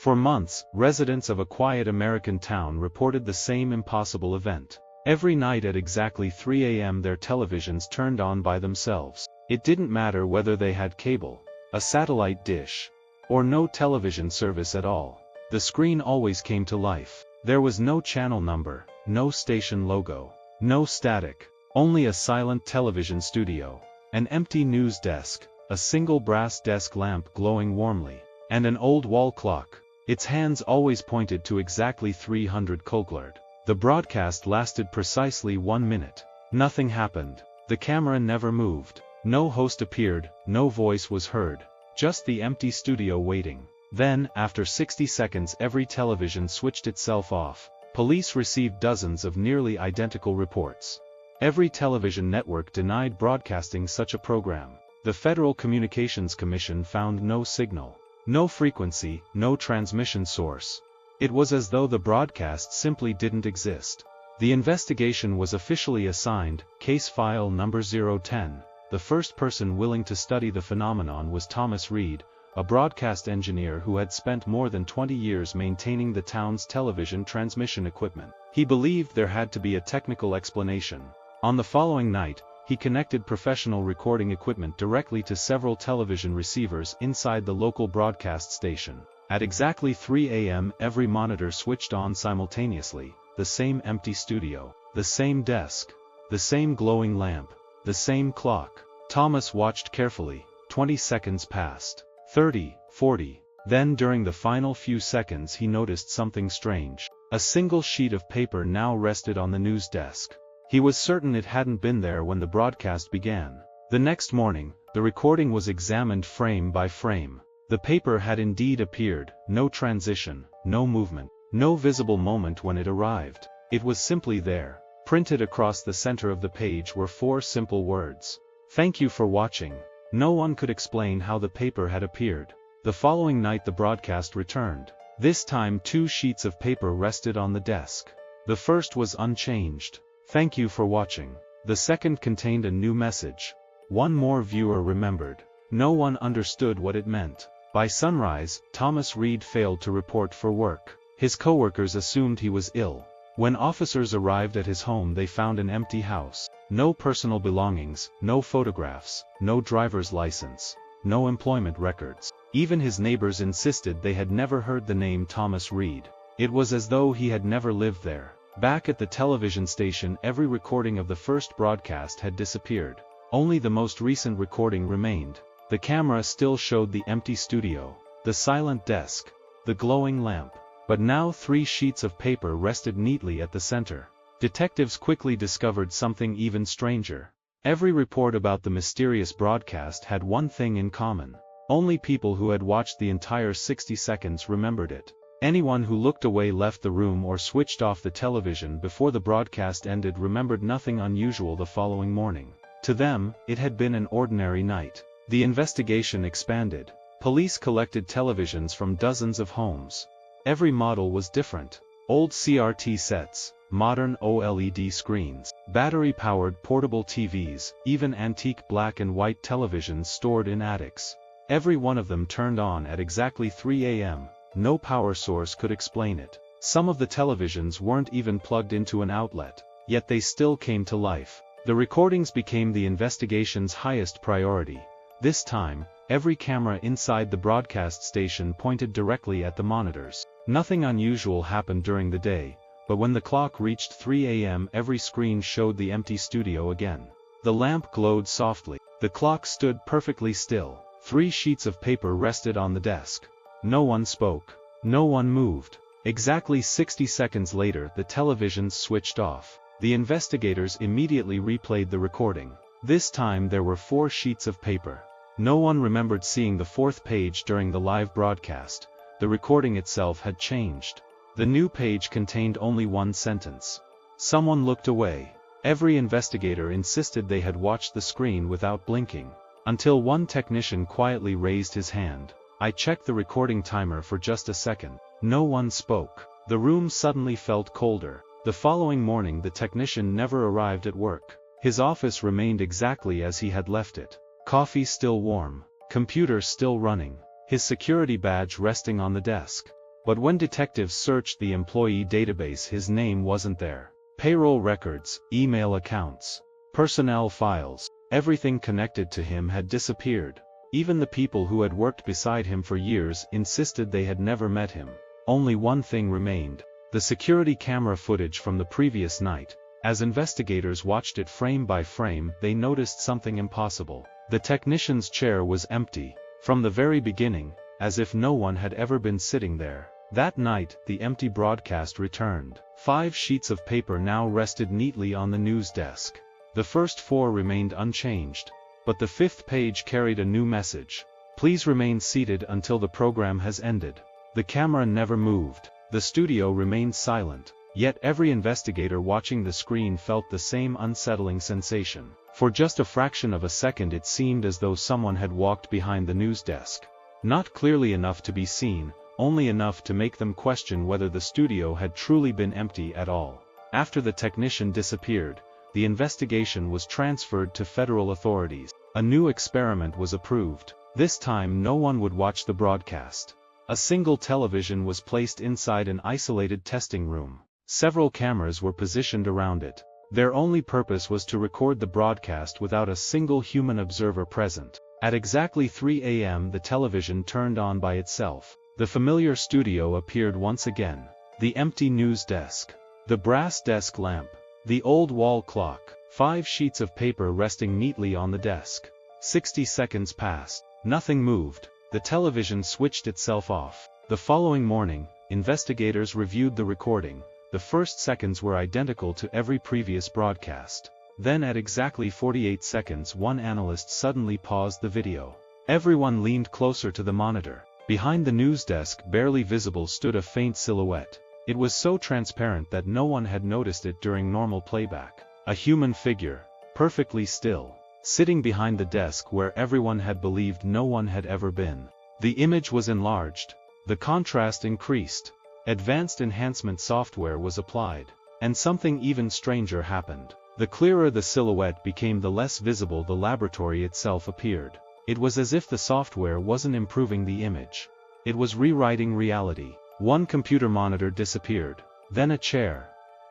For months, residents of a quiet American town reported the same impossible event. Every night at exactly 3 a.m. their televisions turned on by themselves. It didn't matter whether they had cable, a satellite dish, or no television service at all. The screen always came to life. There was no channel number, no station logo, no static, only a silent television studio, an empty news desk, a single brass desk lamp glowing warmly, and an old wall clock. Its hands always pointed to exactly 300 Koglard. The broadcast lasted precisely 1 minute. Nothing happened. The camera never moved. No host appeared, no voice was heard. Just the empty studio waiting. Then, after 60 seconds, every television switched itself off. Police received dozens of nearly identical reports. Every television network denied broadcasting such a program. The Federal Communications Commission found no signal, no frequency, no transmission source. It was as though the broadcast simply didn't exist. The investigation was officially assigned Case File Number 010. The first person willing to study the phenomenon was Thomas Reed, a broadcast engineer who had spent more than 20 years maintaining the town's television transmission equipment. He believed there had to be a technical explanation. On the following night, he connected professional recording equipment directly to several television receivers inside the local broadcast station. At exactly 3 a.m. every monitor switched on simultaneously, the same empty studio, the same desk, the same glowing lamp, the same clock. Thomas watched carefully. 20 seconds passed. 30, 40. Then during the final few seconds he noticed something strange. A single sheet of paper now rested on the news desk. He was certain it hadn't been there when the broadcast began. The next morning, the recording was examined frame by frame. The paper had indeed appeared, no transition, no movement, no visible moment when it arrived. It was simply there. Printed across the center of the page were 4 simple words. "Thank you for watching." No one could explain how the paper had appeared. The following night the broadcast returned. This time 2 sheets of paper rested on the desk. The first was unchanged. "Thank you for watching." The second contained a new message. One more viewer remembered. No one understood what it meant. By sunrise, Thomas Reed failed to report for work. His coworkers assumed he was ill. When officers arrived at his home they found an empty house. No personal belongings, no photographs, no driver's license, no employment records. Even his neighbors insisted they had never heard the name Thomas Reed. It was as though he had never lived there. Back at the television station every recording of the first broadcast had disappeared. Only the most recent recording remained. The camera still showed the empty studio, the silent desk, the glowing lamp. But now 3 sheets of paper rested neatly at the center. Detectives quickly discovered something even stranger. Every report about the mysterious broadcast had one thing in common. Only people who had watched the entire 60 seconds remembered it. Anyone who looked away, left the room, or switched off the television before the broadcast ended remembered nothing unusual the following morning. To them, it had been an ordinary night. The investigation expanded. Police collected televisions from dozens of homes. Every model was different. Old CRT sets, modern OLED screens, battery-powered portable TVs, even antique black and white televisions stored in attics. Every one of them turned on at exactly 3 a.m. No power source could explain it. Some of the televisions weren't even plugged into an outlet, yet they still came to life. The recordings became the investigation's highest priority. This time, every camera inside the broadcast station pointed directly at the monitors. Nothing unusual happened during the day, but when the clock reached 3 a.m. every screen showed the empty studio again. The lamp glowed softly. The clock stood perfectly still. 3 sheets of paper rested on the desk. No one spoke. No one moved. Exactly 60 seconds later the televisions switched off. The investigators immediately replayed the recording. This time there were 4 sheets of paper. No one remembered seeing the 4th page during the live broadcast. The recording itself had changed. The new page contained only 1 sentence. Someone looked away. Every investigator insisted they had watched the screen without blinking. Until one technician quietly raised his hand. I checked the recording timer for just a second. No one spoke. The room suddenly felt colder. The following morning the technician never arrived at work. His office remained exactly as he had left it. Coffee still warm. Computer still running. His security badge resting on the desk. But when detectives searched the employee database, his name wasn't there. Payroll records, email accounts, personnel files, everything connected to him had disappeared. Even the people who had worked beside him for years insisted they had never met him. Only one thing remained: the security camera footage from the previous night. As investigators watched it frame by frame, they noticed something impossible. The technician's chair was empty. From the very beginning, as if no one had ever been sitting there. That night, the empty broadcast returned. 5 sheets of paper now rested neatly on the news desk. The first 4 remained unchanged. But the 5th page carried a new message. Please remain seated until the program has ended. The camera never moved. The studio remained silent. Yet every investigator watching the screen felt the same unsettling sensation. For just a fraction of a second it seemed as though someone had walked behind the news desk. Not clearly enough to be seen, only enough to make them question whether the studio had truly been empty at all. After the technician disappeared, the investigation was transferred to federal authorities. A new experiment was approved. This time no one would watch the broadcast. A single television was placed inside an isolated testing room. Several cameras were positioned around it. Their only purpose was to record the broadcast without a single human observer present. At exactly 3 a.m. the television turned on by itself. The familiar studio appeared once again. The empty news desk. The brass desk lamp. The old wall clock. 5 sheets of paper resting neatly on the desk. 60 seconds passed. Nothing moved. The television switched itself off. The following morning, investigators reviewed the recording. The first seconds were identical to every previous broadcast. Then at exactly 48 seconds one analyst suddenly paused the video. Everyone leaned closer to the monitor. Behind the news desk, barely visible, stood a faint silhouette. It was so transparent that no one had noticed it during normal playback. A human figure, perfectly still, sitting behind the desk where everyone had believed no one had ever been. The image was enlarged. The contrast increased. Advanced enhancement software was applied. And something even stranger happened. The clearer the silhouette became, the less visible the laboratory itself appeared. It was as if the software wasn't improving the image. It was rewriting reality. One computer monitor disappeared. Then a chair.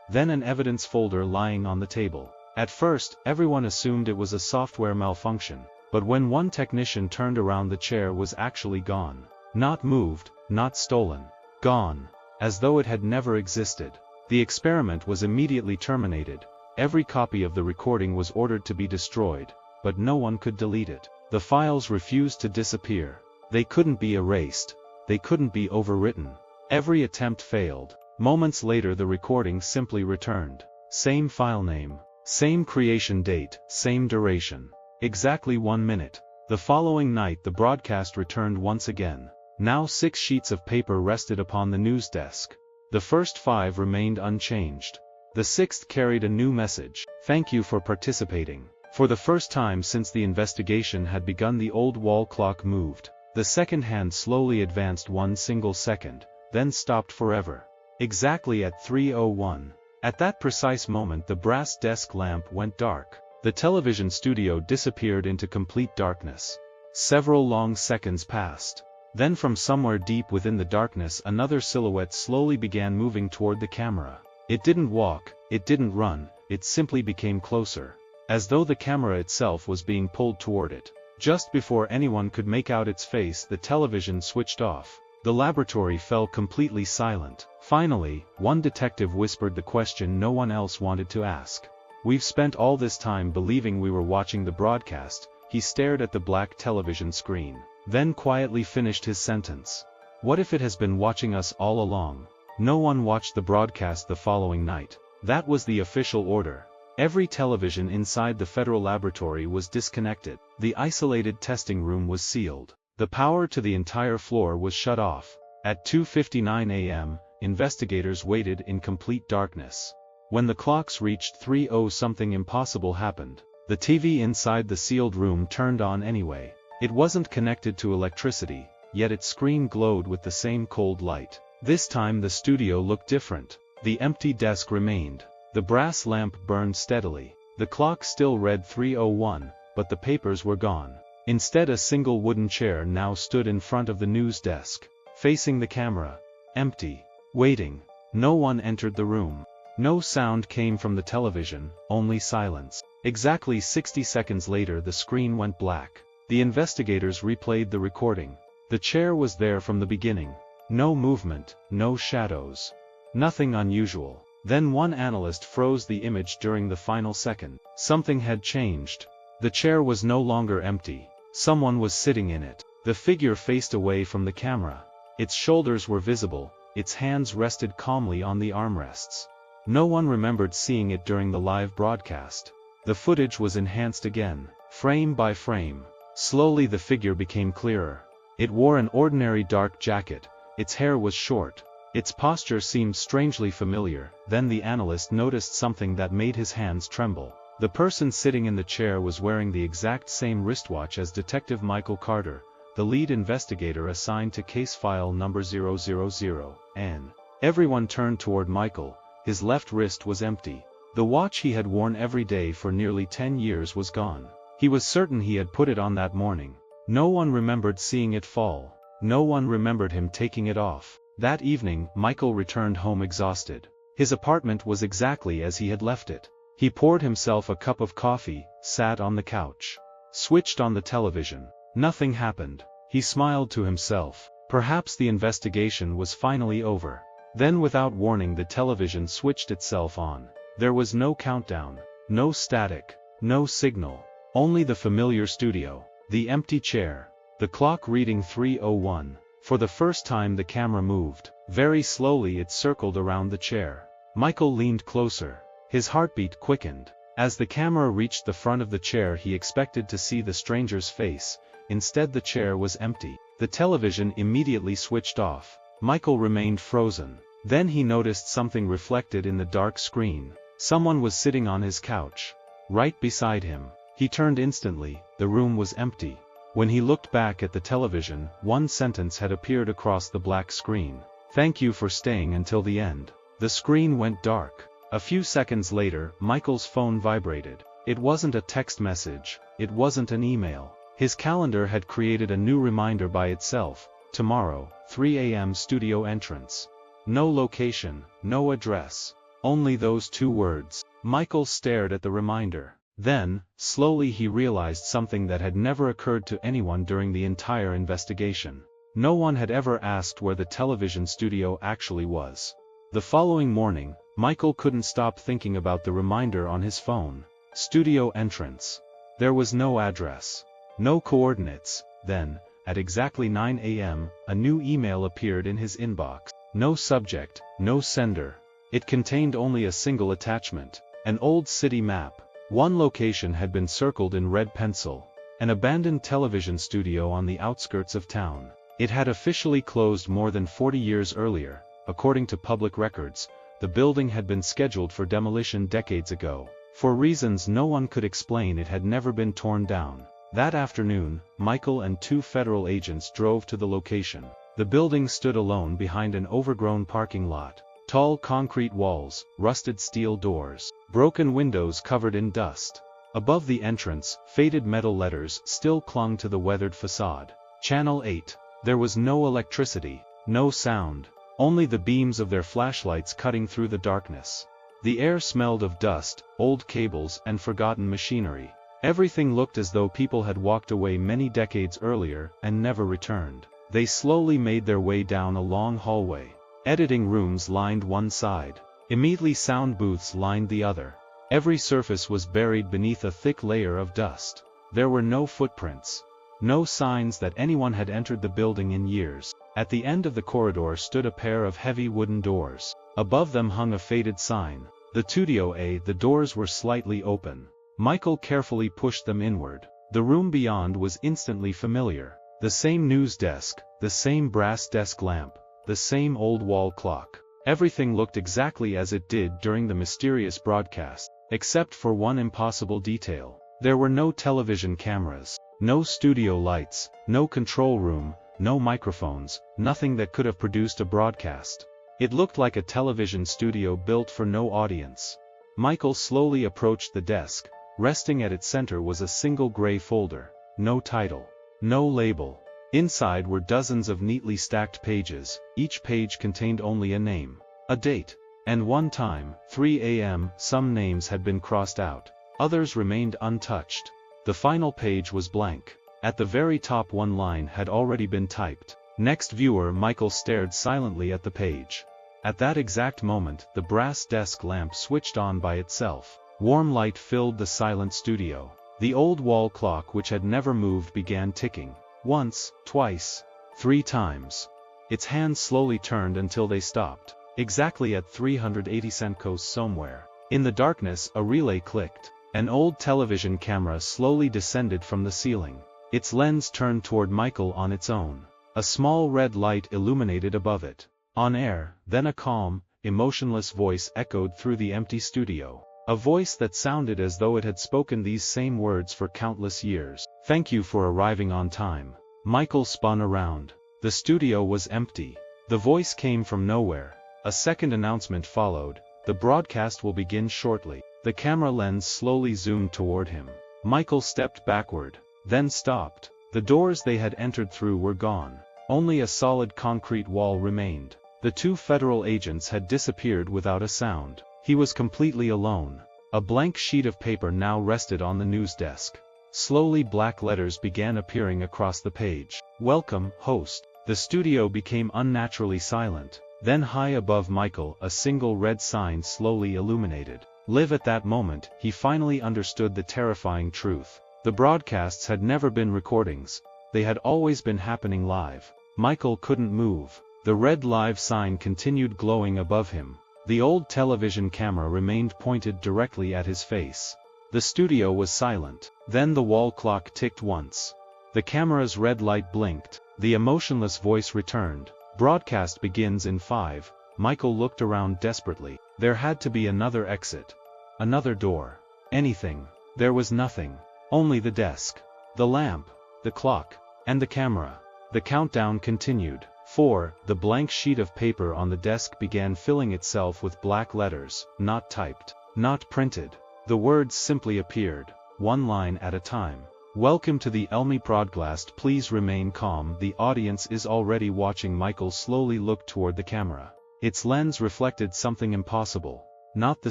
Then an evidence folder lying on the table. At first, everyone assumed it was a software malfunction. But when one technician turned around, the chair was actually gone. Not moved, not stolen. Gone. As though it had never existed. The experiment was immediately terminated. Every copy of the recording was ordered to be destroyed, but no one could delete it. The files refused to disappear. They couldn't be erased. They couldn't be overwritten. Every attempt failed. Moments later the recording simply returned. Same file name. Same creation date, same duration. Exactly 1 minute. The following night the broadcast returned once again. Now 6 sheets of paper rested upon the news desk. The first 5 remained unchanged. The 6th carried a new message. Thank you for participating. For the first time since the investigation had begun, the old wall clock moved. The second hand slowly advanced 1 single second, then stopped forever. Exactly at 3:01. At that precise moment the brass desk lamp went dark. The television studio disappeared into complete darkness. Several long seconds passed. Then from somewhere deep within the darkness another silhouette slowly began moving toward the camera. It didn't walk, it didn't run, it simply became closer. As though the camera itself was being pulled toward it. Just before anyone could make out its face, the television switched off. The laboratory fell completely silent. Finally, one detective whispered the question no one else wanted to ask. We've spent all this time believing we were watching the broadcast. He stared at the black television screen, then quietly finished his sentence. What if it has been watching us all along? No one watched the broadcast the following night. That was the official order. Every television inside the federal laboratory was disconnected. The isolated testing room was sealed. The power to the entire floor was shut off. At 2:59 a.m., investigators waited in complete darkness. When the clocks reached 3:00, something impossible happened. The TV inside the sealed room turned on anyway. It wasn't connected to electricity, yet its screen glowed with the same cold light. This time the studio looked different. The empty desk remained. The brass lamp burned steadily. The clock still read 3:01, but the papers were gone. Instead, a single wooden chair now stood in front of the news desk, facing the camera. Empty. Waiting. No one entered the room. No sound came from the television, only silence. Exactly 60 seconds later the screen went black. The investigators replayed the recording. The chair was there from the beginning. No movement, no shadows. Nothing unusual. Then one analyst froze the image during the final second. Something had changed. The chair was no longer empty. Someone was sitting in it. The figure faced away from the camera. Its shoulders were visible, its hands rested calmly on the armrests. No one remembered seeing it during the live broadcast. The footage was enhanced again, frame by frame. Slowly the figure became clearer. It wore an ordinary dark jacket, its hair was short. Its posture seemed strangely familiar. Then the analyst noticed something that made his hands tremble. The person sitting in the chair was wearing the exact same wristwatch as Detective Michael Carter, the lead investigator assigned to case file number 000N. Everyone turned toward Michael. His left wrist was empty. The watch he had worn every day for nearly 10 years was gone. He was certain he had put it on that morning. No one remembered seeing it fall. No one remembered him taking it off. That evening, Michael returned home exhausted. His apartment was exactly as he had left it. He poured himself a cup of coffee, sat on the couch, switched on the television. Nothing happened. He smiled to himself. Perhaps the investigation was finally over. Then without warning the television switched itself on. There was no countdown, no static, no signal. Only the familiar studio, the empty chair, the clock reading 3:01. For the first time the camera moved. Very slowly it circled around the chair. Michael leaned closer. His heartbeat quickened. As the camera reached the front of the chair he expected to see the stranger's face. Instead the chair was empty. The television immediately switched off. Michael remained frozen. Then he noticed something reflected in the dark screen. Someone was sitting on his couch, right beside him. He turned instantly. The room was empty. When he looked back at the television, one sentence had appeared across the black screen. "Thank you for staying until the end." The screen went dark. A few seconds later, Michael's phone vibrated. It wasn't a text message. It wasn't an email. His calendar had created a new reminder by itself. Tomorrow, 3 a.m. studio entrance. No location, no address. Only those 2 words. Michael stared at the reminder. Then, slowly he realized something that had never occurred to anyone during the entire investigation. No one had ever asked where the television studio actually was. The following morning, Michael couldn't stop thinking about the reminder on his phone. Studio entrance. There was no address. No coordinates. Then, at exactly 9 a.m., a new email appeared in his inbox. No subject, no sender. It contained only a single attachment. An old city map. One location had been circled in red pencil. An abandoned television studio on the outskirts of town. It had officially closed more than 40 years earlier. According to public records, the building had been scheduled for demolition decades ago. For reasons no one could explain, it had never been torn down. That afternoon, Michael and 2 federal agents drove to the location. The building stood alone behind an overgrown parking lot. Tall concrete walls, rusted steel doors, broken windows covered in dust. Above the entrance, faded metal letters still clung to the weathered facade. Channel 8. There was no electricity, no sound, only the beams of their flashlights cutting through the darkness. The air smelled of dust, old cables, and forgotten machinery. Everything looked as though people had walked away many decades earlier and never returned. They slowly made their way down a long hallway. Editing rooms lined one side. Immediately sound booths lined the other. Every surface was buried beneath a thick layer of dust. There were no footprints. No signs that anyone had entered the building in years. At the end of the corridor stood a pair of heavy wooden doors. Above them hung a faded sign. The Studio A. The doors were slightly open. Michael carefully pushed them inward. The room beyond was instantly familiar. The same news desk, the same brass desk lamp, the same old wall clock. Everything looked exactly as it did during the mysterious broadcast, except for one impossible detail. There were no television cameras, no studio lights, no control room, no microphones, nothing that could have produced a broadcast. It looked like a television studio built for no audience. Michael slowly approached the desk. Resting at its center was a single gray folder. No title. No label. Inside were dozens of neatly stacked pages, each page contained only a name, a date, and one time, 3 a.m. Some names had been crossed out, others remained untouched. The final page was blank. At the very top one line had already been typed. Next viewer. Michael stared silently at the page. At that exact moment, the brass desk lamp switched on by itself. Warm light filled the silent studio. The old wall clock, which had never moved, began ticking. Once, twice, 3 times. Its hands slowly turned until they stopped, exactly at 380 seconds somewhere. In the darkness, a relay clicked. An old television camera slowly descended from the ceiling. Its lens turned toward Michael on its own. A small red light illuminated above it. On air, then a calm, emotionless voice echoed through the empty studio. A voice that sounded as though it had spoken these same words for countless years. "Thank you for arriving on time." Michael spun around. The studio was empty. The voice came from nowhere. A second announcement followed. "The broadcast will begin shortly." The camera lens slowly zoomed toward him. Michael stepped backward, then stopped. The doors they had entered through were gone. Only a solid concrete wall remained. The 2 federal agents had disappeared without a sound. He was completely alone. A blank sheet of paper now rested on the news desk. Slowly black letters began appearing across the page. "Welcome, host." The studio became unnaturally silent. Then high above Michael, a single red sign slowly illuminated. Live. At that moment, he finally understood the terrifying truth. The broadcasts had never been recordings. They had always been happening live. Michael couldn't move. The red live sign continued glowing above him. The old television camera remained pointed directly at his face. The studio was silent. Then the wall clock ticked once. The camera's red light blinked. The emotionless voice returned. "Broadcast begins in 5. Michael looked around desperately. There had to be another exit. Another door. Anything. There was nothing. Only the desk. The lamp. The clock. And the camera. The countdown continued. 4. The blank sheet of paper on the desk began filling itself with black letters, not typed, not printed. The words simply appeared, one line at a time. "Welcome to the Elmi broadcast. Please remain calm. The audience is already watching." Michael slowly looked toward the camera. Its lens reflected something impossible. Not the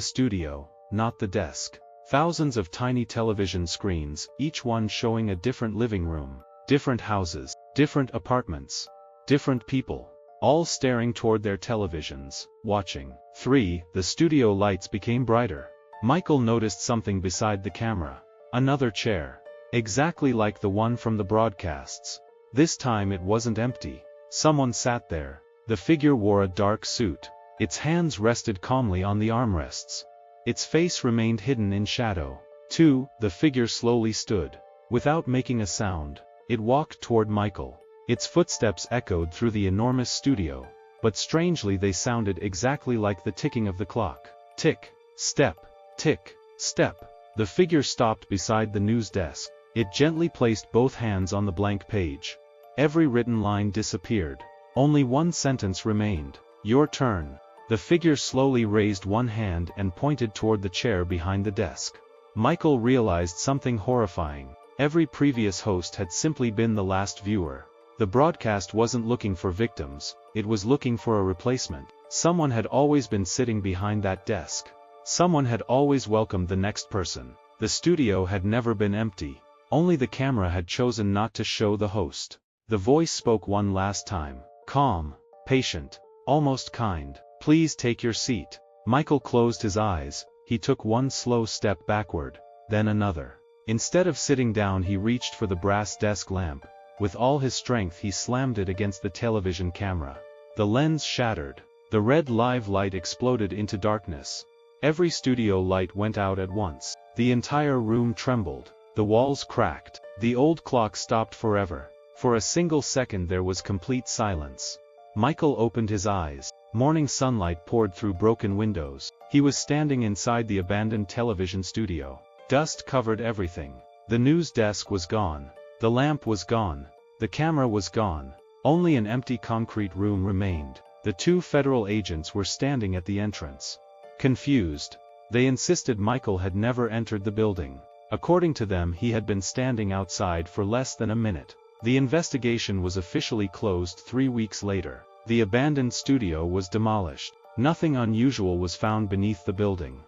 studio, not the desk. Thousands of tiny television screens, each one showing a different living room, different houses, different apartments, different people, all staring toward their televisions, watching. 3. The studio lights became brighter. Michael noticed something beside the camera. Another chair. Exactly like the one from the broadcasts. This time it wasn't empty. Someone sat there. The figure wore a dark suit. Its hands rested calmly on the armrests. Its face remained hidden in shadow. 2. The figure slowly stood. Without making a sound, it walked toward Michael. Its footsteps echoed through the enormous studio, but strangely they sounded exactly like the ticking of the clock. Tick, step, tick, step. The figure stopped beside the news desk. It gently placed both hands on the blank page. Every written line disappeared. Only one sentence remained. "Your turn." The figure slowly raised one hand and pointed toward the chair behind the desk. Michael realized something horrifying. Every previous host had simply been the last viewer. The broadcast wasn't looking for victims, it was looking for a replacement. Someone had always been sitting behind that desk. Someone had always welcomed the next person. The studio had never been empty. Only the camera had chosen not to show the host. The voice spoke one last time. Calm, patient, almost kind. "Please take your seat." Michael closed his eyes. He took one slow step backward, then another. Instead of sitting down, he reached for the brass desk lamp. With all his strength he slammed it against the television camera. The lens shattered. The red live light exploded into darkness. Every studio light went out at once. The entire room trembled. The walls cracked. The old clock stopped forever. For a single second there was complete silence. Michael opened his eyes. Morning sunlight poured through broken windows. He was standing inside the abandoned television studio. Dust covered everything. The news desk was gone. The lamp was gone. The camera was gone. Only an empty concrete room remained. The 2 federal agents were standing at the entrance. Confused. They insisted Michael had never entered the building. According to them, he had been standing outside for less than a minute. The investigation was officially closed 3 weeks later. The abandoned studio was demolished. Nothing unusual was found beneath the building.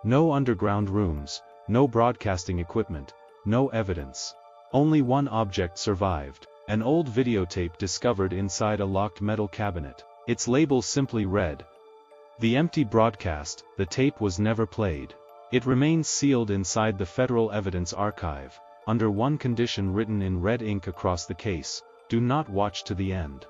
No underground rooms, no broadcasting equipment, no evidence. Only one object survived, an old videotape discovered inside a locked metal cabinet. Its label simply read, "The empty broadcast." The tape was never played. It remains sealed inside the Federal Evidence Archive, under one condition written in red ink across the case: do not watch to the end.